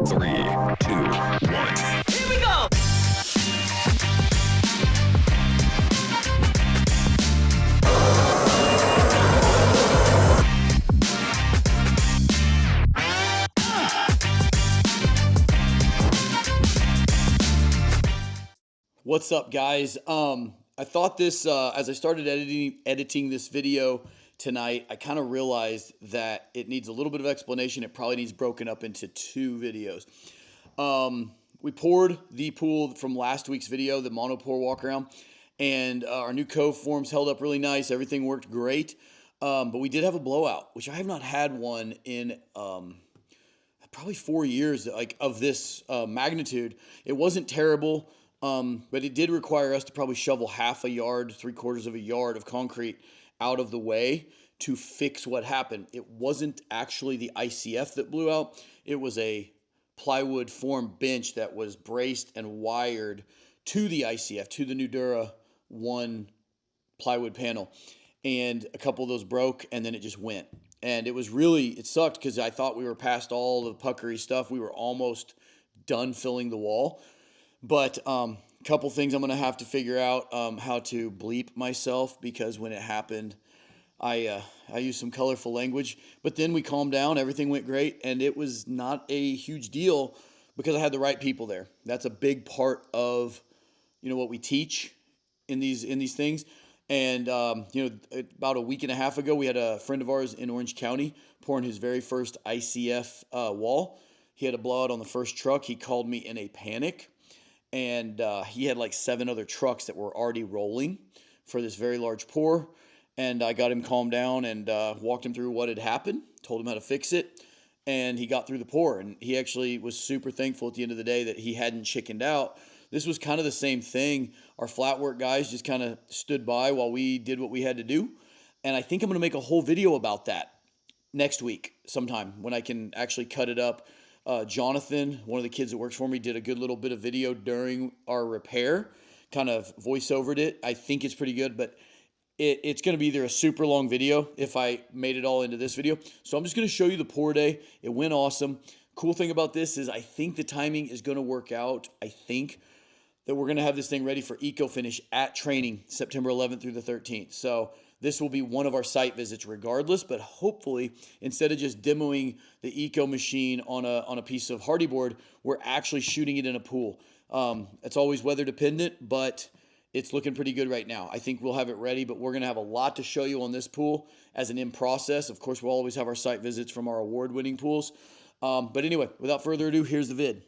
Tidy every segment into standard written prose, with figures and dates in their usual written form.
3, 2, 1. Here we go! What's up, guys? I thought this, as I started editing this video tonight, I kind of realized that it needs a little bit of explanation. It probably needs broken up into 2 videos. We poured the pool from last week's video, the Monopour walk around, and our new cove forms held up really nice. Everything worked great, but we did have a blowout, which I have not had one in probably 4 years, like of this magnitude. It wasn't terrible. But it did require us to probably shovel half a yard, 3/4 of a yard of concrete out of the way to fix what happened. It wasn't actually the ICF that blew out. It was a plywood form bench that was braced and wired to the ICF, to the Nudura 1 plywood panel. And a couple of those broke, and then it just went. And it sucked because I thought we were past all the puckery stuff. We were almost done filling the wall. But a couple things I'm going to have to figure out how to bleep myself, because when it happened, I used some colorful language. But then we calmed down. Everything went great. And it was not a huge deal because I had the right people there. That's a big part of, what we teach in these things. And, about a week and a half ago, we had a friend of ours in Orange County pouring his very first ICF wall. He had a blowout on the first truck. He called me in a panic. And he had like 7 other trucks that were already rolling for this very large pour. And I got him calmed down and walked him through what had happened, told him how to fix it, and he got through the pour. And he actually was super thankful at the end of the day that he hadn't chickened out. This was kind of the same thing. Our flat work guys just kind of stood by while we did what we had to do. And I think I'm going to make a whole video about that next week sometime when I can actually cut it up. Jonathan, one of the kids that works for me, did a good little bit of video during our repair, kind of voice-overed it. I think it's pretty good, but it's going to be either a super long video if I made it all into this video. So I'm just going to show you the pour day. It went awesome. Cool thing about this is I think the timing is going to work out. I think that we're going to have this thing ready for Eco Finish at training September 11th through the 13th. So this will be one of our site visits regardless, but hopefully instead of just demoing the Eco machine on a piece of hardy board, we're actually shooting it in a pool. It's always weather dependent, but it's looking pretty good right now. I think we'll have it ready, but we're going to have a lot to show you on this pool as an in process. Of course, we'll always have our site visits from our award-winning pools. But anyway, without further ado, here's the vid.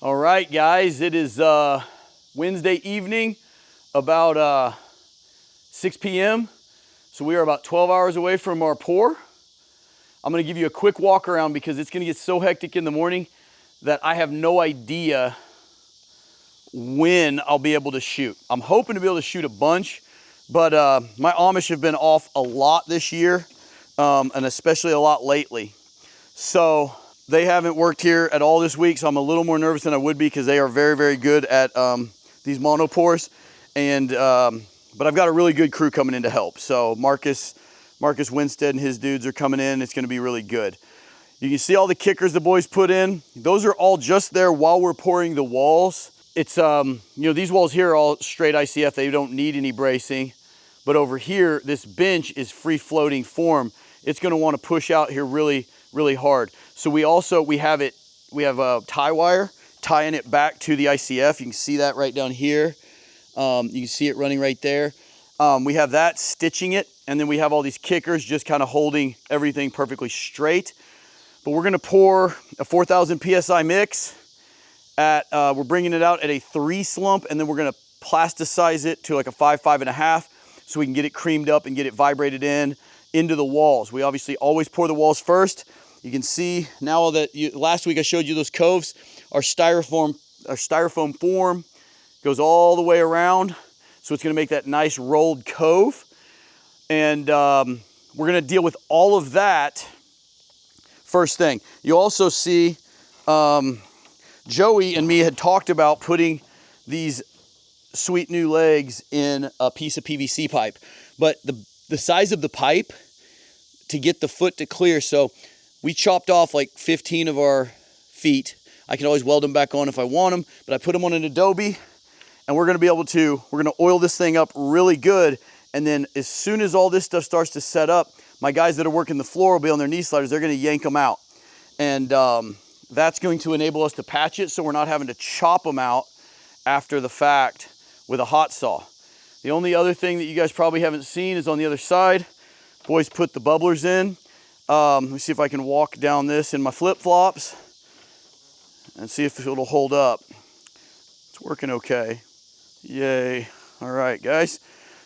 All right, guys, it is Wednesday evening, about 6 p.m. So we are about 12 hours away from our pour. I'm going to give you a quick walk around because it's going to get so hectic in the morning that I have no idea when I'll be able to shoot. I'm hoping to be able to shoot a bunch, but my Amish have been off a lot this year, and especially a lot lately. So they haven't worked here at all this week, so I'm a little more nervous than I would be because they are very, very good at these monopours. And but I've got a really good crew coming in to help. So Marcus Winstead and his dudes are coming in. It's going to be really good. You can see all the kickers the boys put in. Those are all just there while we're pouring the walls. It's these walls here are all straight ICF. They don't need any bracing. But over here, this bench is free floating form. It's going to want to push out here really, really hard. So we have a tie wire tying it back to the ICF. You can see that right down here. You can see it running right there. We have that stitching it, and then we have all these kickers just kind of holding everything perfectly straight. But we're gonna pour a 4,000 PSI mix we're bringing it out at a 3 slump, and then we're gonna plasticize it to like a 5, 5.5, so we can get it creamed up and get it vibrated into the walls. We obviously always pour the walls first. You can see now that last week I showed you those coves our styrofoam form goes all the way around. So it's gonna make that nice rolled cove. And we're gonna deal with all of that first thing. You also see Joey and me had talked about putting these sweet new legs in a piece of PVC pipe. But the size of the pipe to get the foot to clear, so we chopped off like 15 of our feet. I can always weld them back on if I want them, but I put them on an Adobe, and we're gonna oil this thing up really good. And then as soon as all this stuff starts to set up, my guys that are working the floor will be on their knee sliders. They're gonna yank them out. And that's going to enable us to patch it so we're not having to chop them out after the fact with a hot saw. The only other thing that you guys probably haven't seen is on the other side. Boys put the bubblers in. Let me see if I can walk down this in my flip-flops and see if it'll hold up. It's working okay. Yay. All right, guys.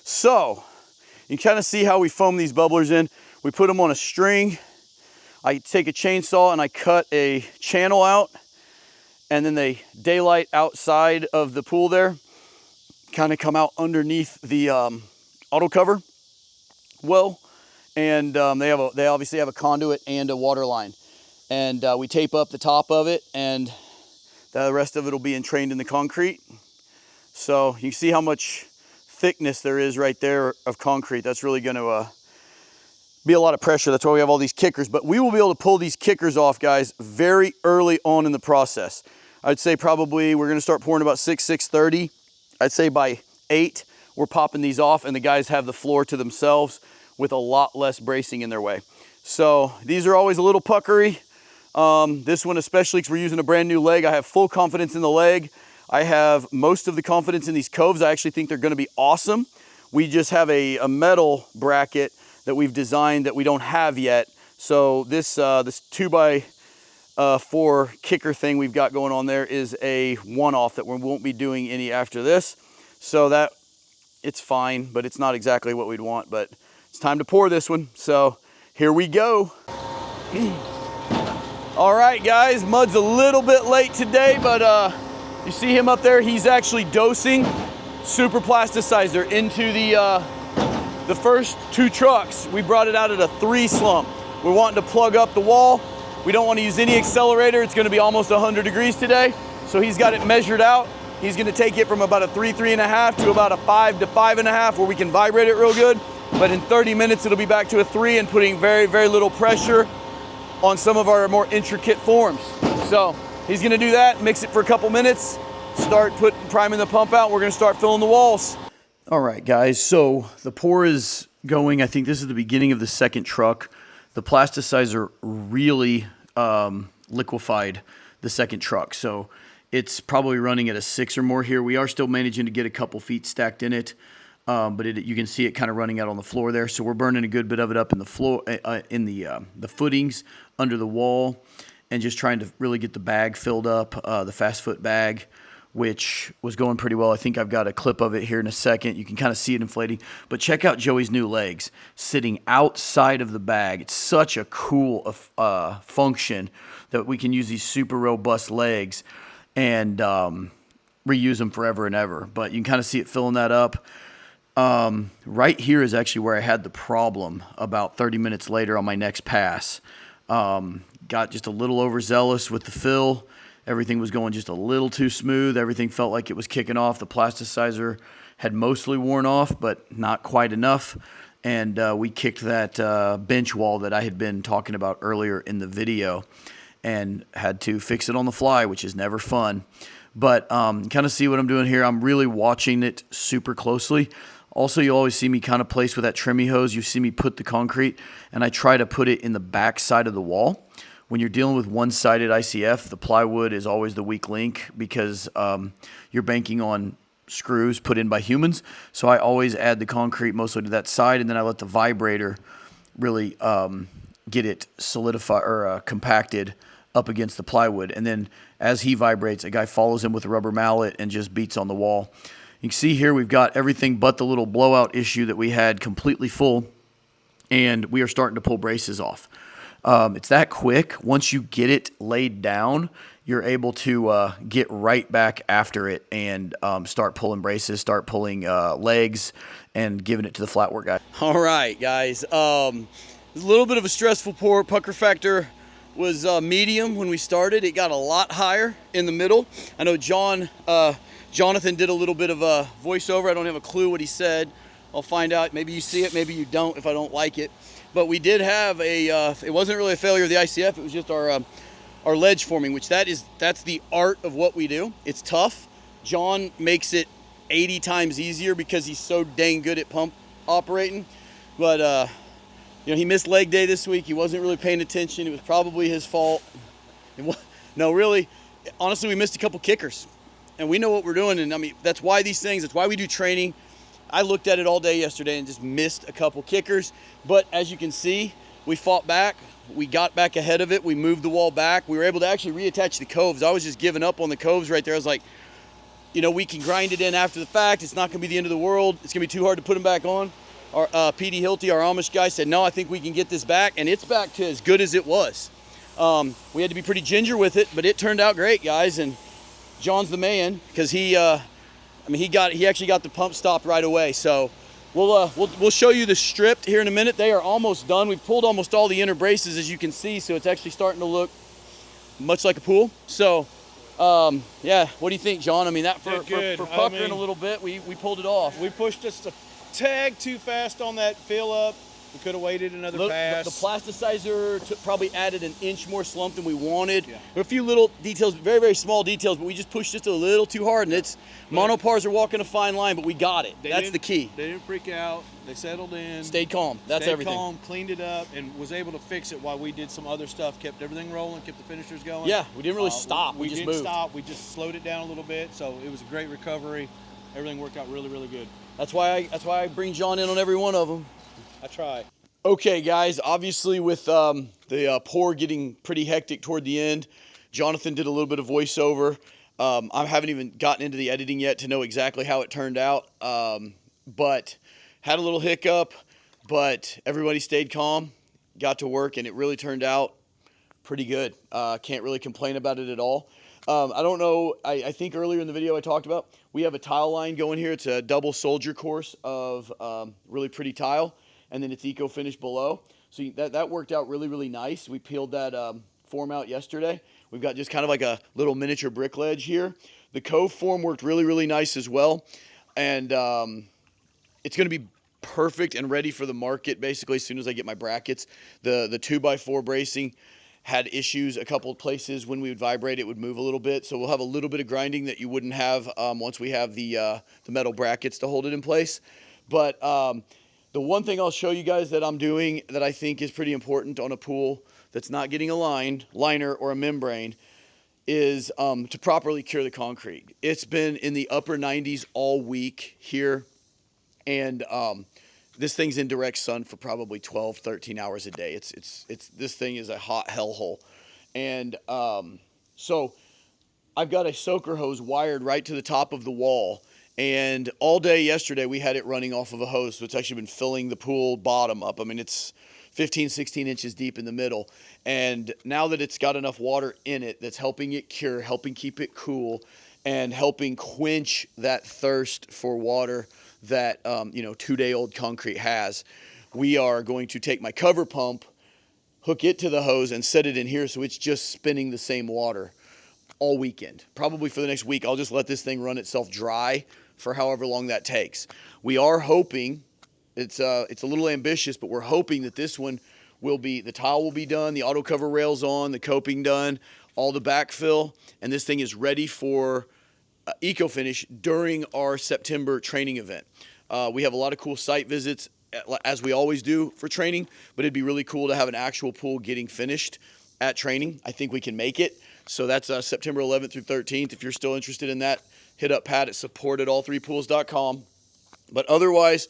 So you kind of see how we foam these bubblers in. We put them on a string. I take a chainsaw and I cut a channel out, and then they daylight outside of the pool there, kind of come out underneath the auto cover well, and they obviously have a conduit and a water line, and we tape up the top of it, and the rest of it will be entrained in the concrete. So you see how much thickness there is right there of concrete. That's really going to be a lot of pressure. That's why we have all these kickers, but we will be able to pull these kickers off, guys, very early on in the process. I'd say probably we're going to start pouring about 6:30. I'd say by 8 we're popping these off, and the guys have the floor to themselves with a lot less bracing in their way. So these are always a little puckery. This one especially, because we're using a brand new leg. I have full confidence in the leg. I have most of the confidence in these coves. I actually think they're going to be awesome. We just have a metal bracket that we've designed that we don't have yet. So this 2x4 kicker thing we've got going on there is a one-off that we won't be doing any after this. So that it's fine, but it's not exactly what we'd want. But it's time to pour this one. So here we go. All right, guys, Mud's a little bit late today, but you see him up there? He's actually dosing super plasticizer into the first 2 trucks. We brought it out at a 3 slump. We're wanting to plug up the wall. We don't want to use any accelerator. It's going to be almost 100 degrees today. So he's got it measured out. He's going to take it from about a 3.5 to about a 5 to 5.5 where we can vibrate it real good. But in 30 minutes, it'll be back to a 3 and putting very, very little pressure on some of our more intricate forms. So he's going to do that, mix it for a couple minutes, start priming the pump out. We're going to start filling the walls. All right, guys, so the pour is going. I think this is the beginning of the second truck. The plasticizer really liquefied the second truck, so it's probably running at a 6 or more here. We are still managing to get a couple feet stacked in it, but you can see it kind of running out on the floor there. So we're burning a good bit of it up in the floor, in the footings under the wall, and just trying to really get the bag filled up, the fast foot bag, which was going pretty well. I think I've got a clip of it here in a second. You can kind of see it inflating. But check out Joey's new legs sitting outside of the bag. It's such a cool function that we can use these super robust legs and reuse them forever and ever. But you can kind of see it filling that up. Right here is actually where I had the problem about 30 minutes later on my next pass. Got just a little overzealous with the fill. Everything was going just a little too smooth. Everything felt like it was kicking off. The plasticizer had mostly worn off, but not quite enough. And we kicked that bench wall that I had been talking about earlier in the video and had to fix it on the fly, which is never fun. But kind of see what I'm doing here. I'm really watching it super closely. Also, you always see me kind of place with that trimming hose. You see me put the concrete, and I try to put it in the back side of the wall. When you're dealing with one-sided ICF, the plywood is always the weak link because you're banking on screws put in by humans. So I always add the concrete mostly to that side, and then I let the vibrator really get it solidified or compacted up against the plywood. And then as he vibrates, a guy follows him with a rubber mallet and just beats on the wall. You can see here we've got everything but the little blowout issue that we had completely full, and we are starting to pull braces off. It's that quick. Once you get it laid down, you're able to get right back after it and start pulling braces, start pulling legs, and giving it to the flat work guy. All right, guys. It was a little bit of a stressful pour. Pucker factor was medium when we started. It got a lot higher in the middle. I know Jonathan did a little bit of a voiceover. I don't have a clue what he said. I'll find out. Maybe you see it, maybe you don't if I don't like it. But we did have it wasn't really a failure of the ICF. It was just our ledge forming, which that's the art of what we do. It's tough. John makes it 80 times easier because he's so dang good at pump operating. But he missed leg day this week. He wasn't really paying attention. It was probably his fault. No, really, honestly, we missed a couple kickers. And we know what we're doing. And I mean, that's why we do training. I looked at it all day yesterday and just missed a couple kickers. But as you can see, we fought back. We got back ahead of it. We moved the wall back. We were able to actually reattach the coves. I was just giving up on the coves right there. I was like, we can grind it in after the fact. It's not going to be the end of the world. It's going to be too hard to put them back on. Our PD Hilty, our Amish guy, said, no, I think we can get this back. And it's back to as good as it was. We had to be pretty ginger with it, but it turned out great, guys. And John's the man because he actually got the pump stopped right away. So we'll show you the stripped here in a minute. They are almost done. We've pulled almost all the inner braces, as you can see, so it's actually starting to look much like a pool. So yeah, what do you think, John? I mean, that for puckering a little bit, we pulled it off. We pushed just a tag too fast on that fill up. We could have waited another pass. The plasticizer probably added an inch more slump than we wanted. Yeah. There were a few little details, very, very small details, but we just pushed just a little too hard. And monopours are walking a fine line, but we got it. That's the key. They didn't freak out. They settled in. Stayed calm. That's everything. Stayed calm, cleaned it up, and was able to fix it while we did some other stuff. Kept everything rolling, kept the finishers going. Yeah, we didn't really stop. We just didn't moved. stop. We just slowed it down a little bit. So it was a great recovery. Everything worked out really, really good. That's why I bring John in on every one of them. I try. Okay, guys, obviously with the pour getting pretty hectic toward the end, Jonathan did a little bit of voiceover. I haven't even gotten into the editing yet to know exactly how it turned out, but had a little hiccup, but everybody stayed calm, got to work, and it really turned out pretty good. Can't really complain about it at all. I don't know, I think earlier in the video I talked about, we have a tile line going here. It's a double soldier course of really pretty tile. And then it's eco finish below. So that worked out really, really nice. We peeled that form out yesterday. We've got just kind of like a little miniature brick ledge here. The cove form worked really, really nice as well. And it's going to be perfect and ready for the market basically as soon as I get my brackets. The 2x4 bracing had issues a couple of places. When we would vibrate, it would move a little bit. So we'll have a little bit of grinding that you wouldn't have once we have the metal brackets to hold it in place. But the one thing I'll show you guys that I'm doing that I think is pretty important on a pool that's not getting a liner or a membrane is to properly cure the concrete. It's been in the upper 90s all week here, and this thing's in direct sun for probably 12, 13 hours a day. This thing is a hot hellhole. And so I've got a soaker hose wired right to the top of the wall. And all day yesterday, we had it running off of a hose. So it's actually been filling the pool bottom up. I mean, it's 15, 16 inches deep in the middle. And now that it's got enough water in it that's helping it cure, helping keep it cool, and helping quench that thirst for water that, 2-day-old concrete has, we are going to take my cover pump, hook it to the hose, and set it in here so it's just spinning the same water all weekend. Probably for the next week, I'll just let this thing run itself dry for however long that takes. We are hoping, it's a little ambitious, but we're hoping that this one the tile will be done, the auto cover rails on, the coping done, all the backfill, and this thing is ready for eco finish during our September training event. We have a lot of cool site visits, as we always do for training, but it'd be really cool to have an actual pool getting finished at training. I think we can make it. So that's September 11th through 13th. If you're still interested in that, hit up Pat at support@all3pools.com. But otherwise,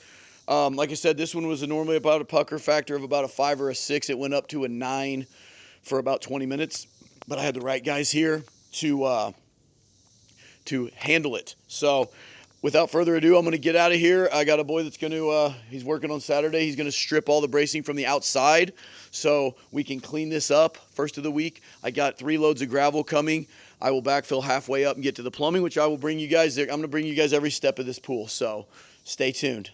like I said, this one was normally about a pucker factor of about a 5 or a 6. It went up to a 9 for about 20 minutes. But I had the right guys here to handle it. So without further ado, I'm going to get out of here. I got a boy that's going to, he's working on Saturday. He's going to strip all the bracing from the outside so we can clean this up first of the week. I got 3 loads of gravel coming. I will backfill halfway up and get to the plumbing, which I will bring you guys there. I'm going to bring you guys every step of this pool, so stay tuned.